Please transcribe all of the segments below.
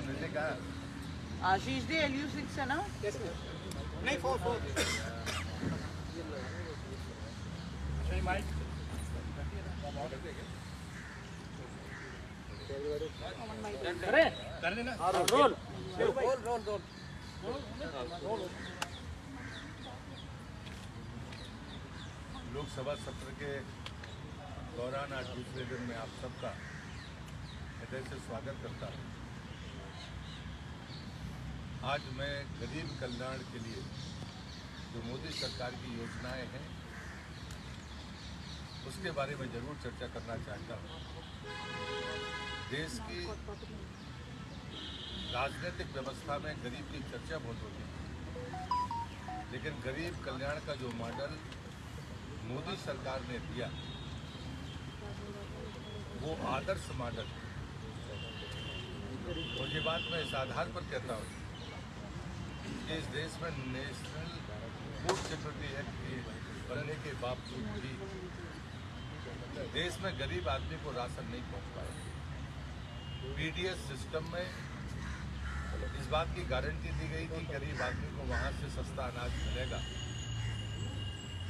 हमने कहा आशीष जी LU6 है ना? नहीं 4 माइक अरे कर देना रोल लोकसभा सत्र के दौरान आज दूसरे दिन में आप सबका हृदय से स्वागत करता हूँ। आज मैं गरीब कल्याण के लिए जो मोदी सरकार की योजनाएं हैं उसके बारे में जरूर चर्चा करना चाहता हूँ। देश की राजनीतिक व्यवस्था में गरीब की चर्चा बहुत होती है, लेकिन गरीब कल्याण का जो मॉडल मोदी सरकार ने दिया वो आदर्श मॉडल, और ये बात मैं इस आधार पर कहता हूँ कि इस देश में नेशनल फूड सिक्योरिटी एक्ट बनने के बावजूद भी देश में गरीब आदमी को राशन नहीं पहुँच पाया। PDS सिस्टम में इस बात की गारंटी दी गई कि गरीब आदमी को वहाँ से सस्ता अनाज मिलेगा,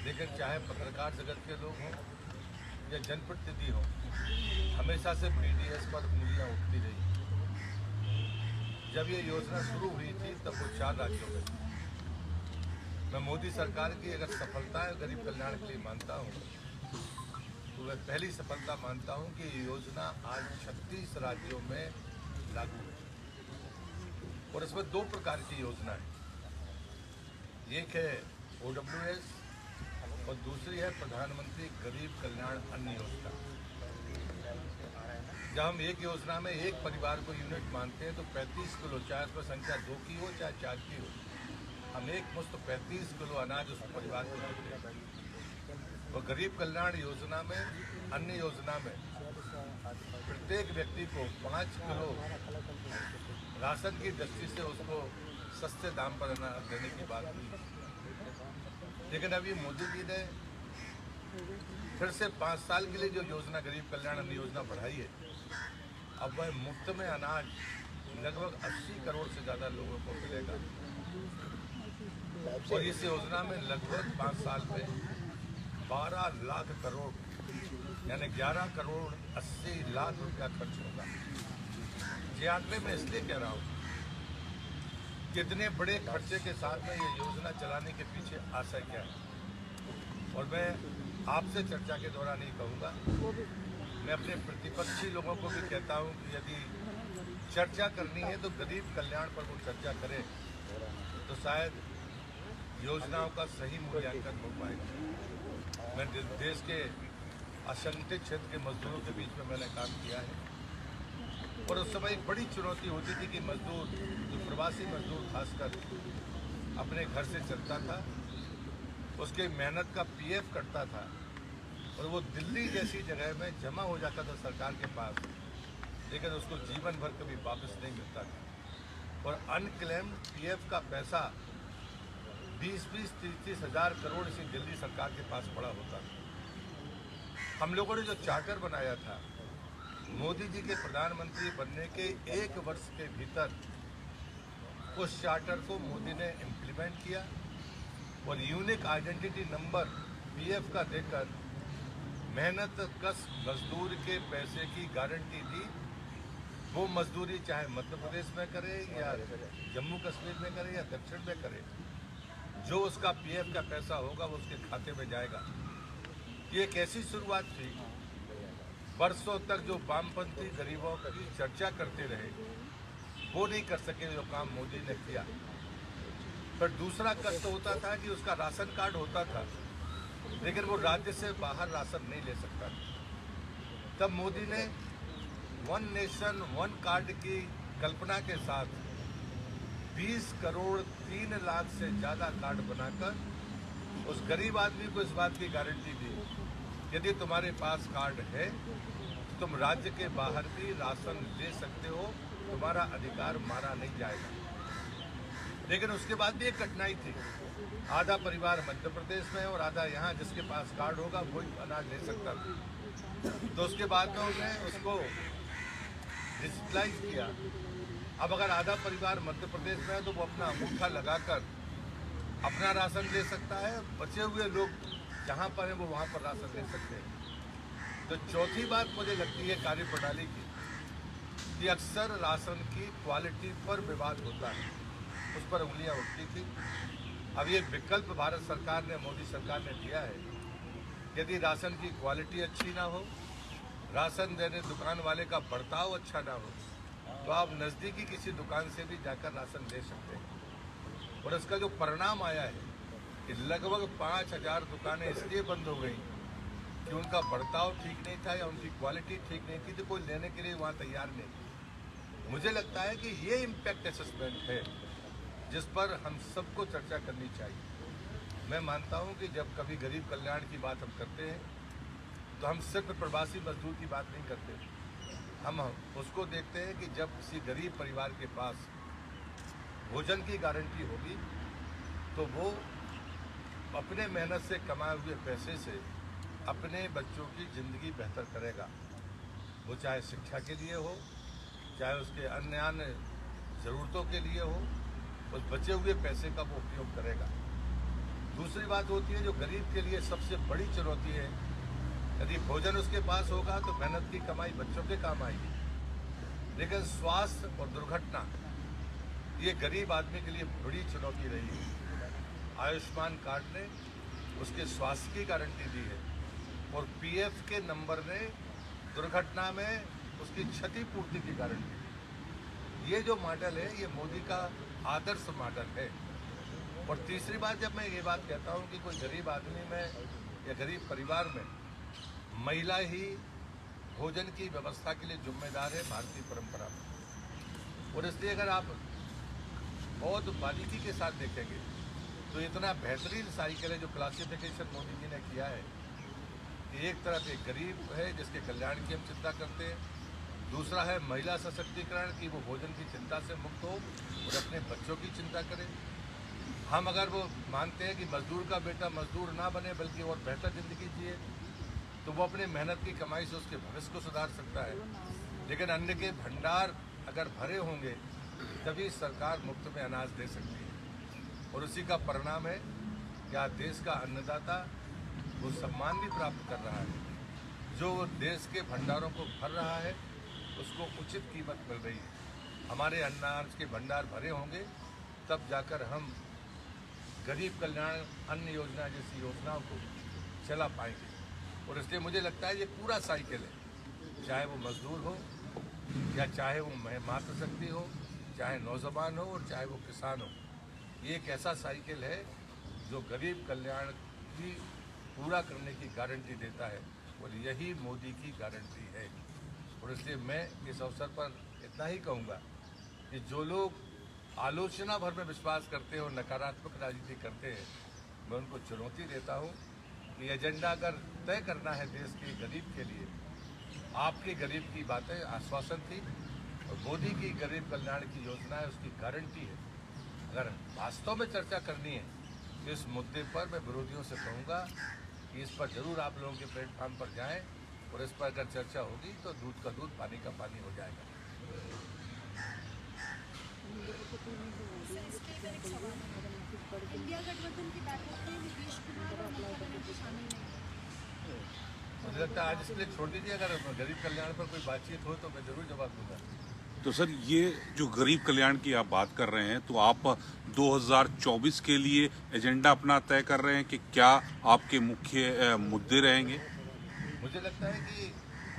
लेकिन चाहे पत्रकार जगत के लोग हों या जनप्रतिनिधि हों, हमेशा से PDS पर उंगलियां उठती रही। जब ये योजना शुरू हुई थी तब वो 4 राज्यों में थी। मैं मोदी सरकार की अगर सफलता है गरीब कल्याण के लिए मानता हूँ, तो मैं पहली सफलता मानता हूँ कि ये योजना आज 36 राज्यों में लागू है। और इसमें 2 प्रकार की योजना है, एक है OWS और दूसरी है प्रधानमंत्री गरीब कल्याण अन्न योजना। जब हम एक योजना में एक परिवार को यूनिट मानते हैं तो 35 किलो, चाहे उसमें संख्या 2 की हो चाहे 4 की हो, हम एक मुश्त 35 किलो अनाज उस परिवार को देते हैं। और गरीब कल्याण योजना में, अन्य योजना में प्रत्येक व्यक्ति को 5 किलो राशन की दृष्टि से उसको सस्ते दाम पर अनाज देने की बात हुई। लेकिन अभी मोदी जी ने फिर से 5 साल के लिए जो योजना गरीब कल्याण अन्न योजना बढ़ाई है, अब वह मुफ्त में अनाज लगभग 80 करोड़ से ज़्यादा लोगों को मिलेगा। और इस योजना में लगभग 5 साल में 12 लाख करोड़ यानी 11 करोड़ 80 लाख रुपया खर्च होगा। ये आंकड़े मैं इसलिए कह रहा हूँ, कितने बड़े खर्चे के साथ में ये योजना चलाने के पीछे आशय क्या है। और मैं आपसे चर्चा के दौरान नहीं कहूँगा, मैं अपने प्रतिपक्षी लोगों को भी कहता हूँ कि यदि चर्चा करनी है तो गरीब कल्याण पर वो चर्चा करें, तो शायद योजनाओं का सही मूल्यांकन हो पाएगा। मैं देश के असंगठित क्षेत्र के मजदूरों के बीच में मैंने काम किया है, और उस समय एक बड़ी चुनौती होती थी कि मजदूर, जो प्रवासी मजदूर खासकर अपने घर से चलता था, उसके मेहनत का PF कटता था और वो दिल्ली जैसी जगह में जमा हो जाता था सरकार के पास, लेकिन उसको जीवन भर कभी वापस नहीं मिलता था। और अनक्लेम्ड PF का पैसा 20-20, 30-30 हज़ार करोड़ इसी दिल्ली सरकार के पास पड़ा होता था। हम लोगों ने जो चार्टर बनाया था, मोदी जी के प्रधानमंत्री बनने के 1 वर्ष के भीतर उस चार्टर को मोदी ने इम्प्लीमेंट किया और यूनिक आइडेंटिटी नंबर PF का देकर मेहनत कश मजदूर के पैसे की गारंटी दी। वो मजदूरी चाहे मध्य प्रदेश में करे या जम्मू कश्मीर में करे या दक्षिण में करे, जो उसका PF का पैसा होगा वो उसके खाते में जाएगा। ये एक ऐसी शुरुआत थी, वर्षों तक जो वामपंथी गरीबों की चर्चा करते रहे वो नहीं कर सके जो काम मोदी ने किया। पर दूसरा कष्ट होता था कि उसका राशन कार्ड होता था, लेकिन वो राज्य से बाहर राशन नहीं ले सकता था। तब मोदी ने 1 नेशन 1 कार्ड की कल्पना के साथ 20 करोड़ 3 लाख से ज़्यादा कार्ड बनाकर उस गरीब आदमी को इस बात की गारंटी दी, यदि तुम्हारे पास कार्ड है तो तुम राज्य के बाहर भी राशन ले सकते हो, तुम्हारा अधिकार मारा नहीं जाएगा। लेकिन उसके बाद भी एक कठिनाई थी, आधा परिवार मध्य प्रदेश में और आधा यहाँ, जिसके पास कार्ड होगा वही अनाज ले सकता था। तो उसके बाद में उन्होंने उसको डिजिटलाइज किया। अब अगर आधा परिवार मध्य प्रदेश में है तो वो अपना अंगूठा लगाकर अपना राशन ले सकता है, बचे हुए लोग जहाँ पर हैं वो वहाँ पर राशन ले सकते हैं। तो चौथी बात मुझे लगती है कार्यप्रणाली की, कि अक्सर राशन की क्वालिटी पर विवाद होता है, उस पर उंगलियां उठती थी। अब ये विकल्प भारत सरकार ने, मोदी सरकार ने दिया है, यदि राशन की क्वालिटी अच्छी ना हो, राशन देने दुकान वाले का बर्ताव अच्छा ना हो, तो आप नज़दीकी किसी दुकान से भी जाकर राशन ले सकते हैं। और इसका जो परिणाम आया है कि लगभग 5000 दुकानें इसलिए बंद हो गई कि उनका बर्ताव ठीक नहीं था या उनकी क्वालिटी ठीक नहीं थी, तो कोई लेने के लिए वहाँ तैयार नहीं। मुझे लगता है कि ये इम्पैक्ट असेसमेंट है जिस पर हम सबको चर्चा करनी चाहिए। मैं मानता हूँ कि जब कभी गरीब कल्याण की बात हम करते हैं तो हम सिर्फ प्रवासी मजदूर की बात नहीं करते, हम उसको देखते हैं कि जब किसी गरीब परिवार के पास भोजन की गारंटी होगी तो वो अपने मेहनत से कमाए हुए पैसे से अपने बच्चों की ज़िंदगी बेहतर करेगा। वो चाहे शिक्षा के लिए हो, चाहे उसके अन्य ज़रूरतों के लिए हो, उस बचे हुए पैसे का वो उपयोग करेगा। दूसरी बात होती है जो गरीब के लिए सबसे बड़ी चुनौती है, यदि भोजन उसके पास होगा तो मेहनत की कमाई बच्चों के काम आएगी, लेकिन स्वास्थ्य और दुर्घटना ये गरीब आदमी के लिए बड़ी चुनौती रही है। आयुष्मान कार्ड ने उसके स्वास्थ्य की गारंटी दी है और पीएफ के नंबर ने दुर्घटना में उसकी क्षतिपूर्ति की गारंटी दी। ये जो मॉडल है ये मोदी का आदर्श मॉडल है। और तीसरी बात, जब मैं ये बात कहता हूँ कि कोई गरीब आदमी में या गरीब परिवार में महिला ही भोजन की व्यवस्था के लिए जिम्मेदार है भारतीय परंपरा में, और इसलिए अगर आप बहुत बारीकी के साथ देखेंगे तो इतना बेहतरीन साइकिल है जो क्लासिफिकेशन मोदी जी ने किया है कि एक तरफ एक गरीब है जिसके कल्याण की हम चिंता करते हैं, दूसरा है महिला सशक्तिकरण की वो भोजन की चिंता से मुक्त हो और अपने बच्चों की चिंता करे। हम अगर वो मानते हैं कि मजदूर का बेटा मजदूर ना बने बल्कि और बेहतर ज़िंदगी जिए, तो वो अपने मेहनत की कमाई से उसके भविष्य को सुधार सकता है। लेकिन अन्न के भंडार अगर भरे होंगे तभी सरकार मुफ्त में अनाज दे सकती है, और उसी का परिणाम है कि आज देश का अन्नदाता वो सम्मान भी प्राप्त कर रहा है। जो देश के भंडारों को भर रहा है उसको उचित कीमत मिल रही है। हमारे अनाज के भंडार भरे होंगे तब जाकर हम गरीब कल्याण अन्न योजना जैसी योजनाओं को चला पाएंगे। और इसलिए मुझे लगता है ये पूरा साइकिल है, चाहे वो मजदूर हो या चाहे वो मातृशक्ति हो, चाहे नौजवान हो और चाहे वो किसान हो, ये एक ऐसा साइकिल है जो गरीब कल्याण की पूरा करने की गारंटी देता है, और यही मोदी की गारंटी है। और इसलिए मैं इस अवसर पर इतना ही कहूँगा कि जो लोग आलोचना भर में विश्वास करते हैं और नकारात्मक राजनीति करते हैं, मैं उनको चुनौती देता हूँ कि एजेंडा अगर तय करना है देश के गरीब के लिए, आपके गरीब की बातें आश्वासन थी और मोदी की गरीब कल्याण की योजना है, उसकी गारंटी है। अगर वास्तव में चर्चा करनी है तो इस मुद्दे पर मैं विरोधियों से कहूँगा कि इस पर जरूर आप लोगों के प्लेटफॉर्म पर जाएं, और इस पर अगर चर्चा होगी तो दूध का दूध पानी का पानी हो जाएगा। इंडिया गठबंधन की बैठक में नीतीश कुमार और ममता बनर्जी शामिल नहीं। मुझे लगता है आज इसलिए छोड़ दीजिए, अगर गरीब कल्याण पर कोई बातचीत हो तो मैं जरूर जवाब दूंगा। तो सर ये जो गरीब कल्याण की आप बात कर रहे हैं, तो आप 2024 के लिए एजेंडा अपना तय कर रहे हैं कि क्या आपके मुख्य मुद्दे रहेंगे? मुझे लगता है कि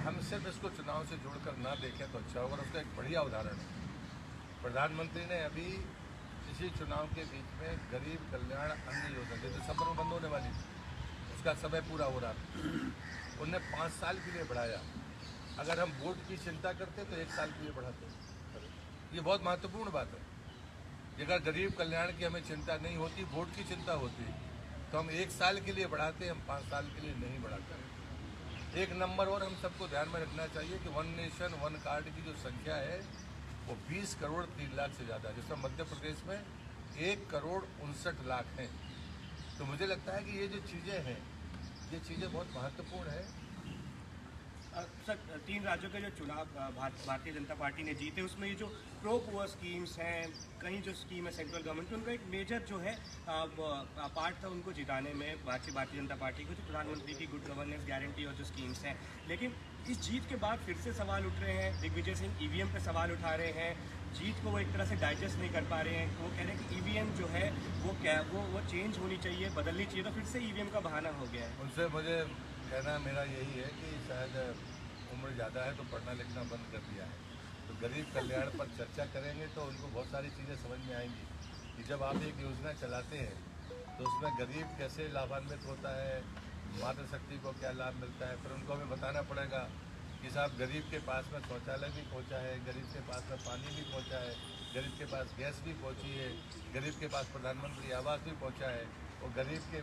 हम सिर्फ इसको चुनाव से जोड़कर ना देखें तो अच्छा होगा। उसका एक बढ़िया उदाहरण है, प्रधानमंत्री ने अभी इसी चुनाव के बीच में गरीब कल्याण अन्न योजना जो दिसंबर में बंद होने वाली थी, उसका समय पूरा हो रहा था, उनने 5 साल के लिए बढ़ाया। अगर हम वोट की चिंता करते तो 1 साल के लिए बढ़ाते। ये बहुत महत्वपूर्ण बात है कि अगर गरीब कल्याण की हमें चिंता नहीं होती, वोट की चिंता होती, तो हम 1 साल के लिए बढ़ाते, हम 5 साल के लिए नहीं बढ़ाते। एक नंबर और हम सबको ध्यान में रखना चाहिए कि वन नेशन वन कार्ड की जो संख्या है वो 20 करोड़ 3 लाख से ज़्यादा है, जिसमें मध्य प्रदेश में 1 करोड़ 59 लाख हैं। तो मुझे लगता है कि ये जो चीज़ें हैं ये चीज़ें बहुत महत्वपूर्ण है। सर 3 राज्यों के जो चुनाव भारतीय जनता पार्टी ने जीते उसमें ये जो प्रो पुअर स्कीम्स हैं, कहीं जो स्कीम है सेंट्रल गवर्नमेंट की, उनका एक मेजर जो है पार्ट था उनको जिताने में भारतीय जनता पार्टी को, जो प्रधानमंत्री की गुड गवर्नेंस गारंटी और जो स्कीम्स हैं। लेकिन इस जीत के बाद फिर से सवाल उठ रहे हैं। दिग्विजय सिंह ईवीएम पे सवाल उठा रहे हैं, जीत को वो एक तरह से डाइजेस्ट नहीं कर पा रहे हैं। वो कह रहे हैं कि ईवीएम जो है वो चेंज होनी चाहिए, बदलनी चाहिए, तो फिर से ईवीएम का बहाना हो गया है। उनसे मुझे कहना मेरा यही है कि शायद उम्र ज़्यादा है तो पढ़ना लिखना बंद कर दिया है, तो गरीब कल्याण पर चर्चा करेंगे तो उनको बहुत सारी चीज़ें समझ में आएंगी कि जब आप एक योजना चलाते हैं तो उसमें गरीब कैसे लाभान्वित होता है, मातृशक्ति को क्या लाभ मिलता है। फिर उनको हमें बताना पड़ेगा कि साहब गरीब के पास में शौचालय भी पहुंचा है, गरीब के पास में पानी भी पहुंचा है, गरीब के पास गैस भी पहुंची है, गरीब के पास प्रधानमंत्री आवास भी पहुंचा है, और गरीब के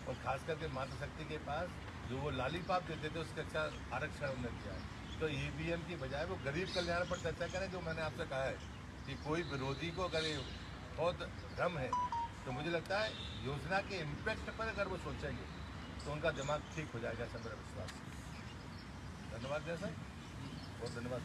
और खास करके मातृशक्ति के पास जो वो लालीपाप देते थे उसका अच्छा आरक्षण उन्होंने किया है। तो ईवीएम की बजाय वो गरीब कल्याण पर चर्चा करें। जो मैंने आपसे कहा है कि कोई विरोधी को अगर ये बहुत भ्रम है तो मुझे लगता है योजना के इम्पैक्ट पर अगर वो सोचेंगे तो उनका दिमाग ठीक हो जाएगा, ऐसा मेरा विश्वास है। धन्यवाद सर, बहुत धन्यवाद।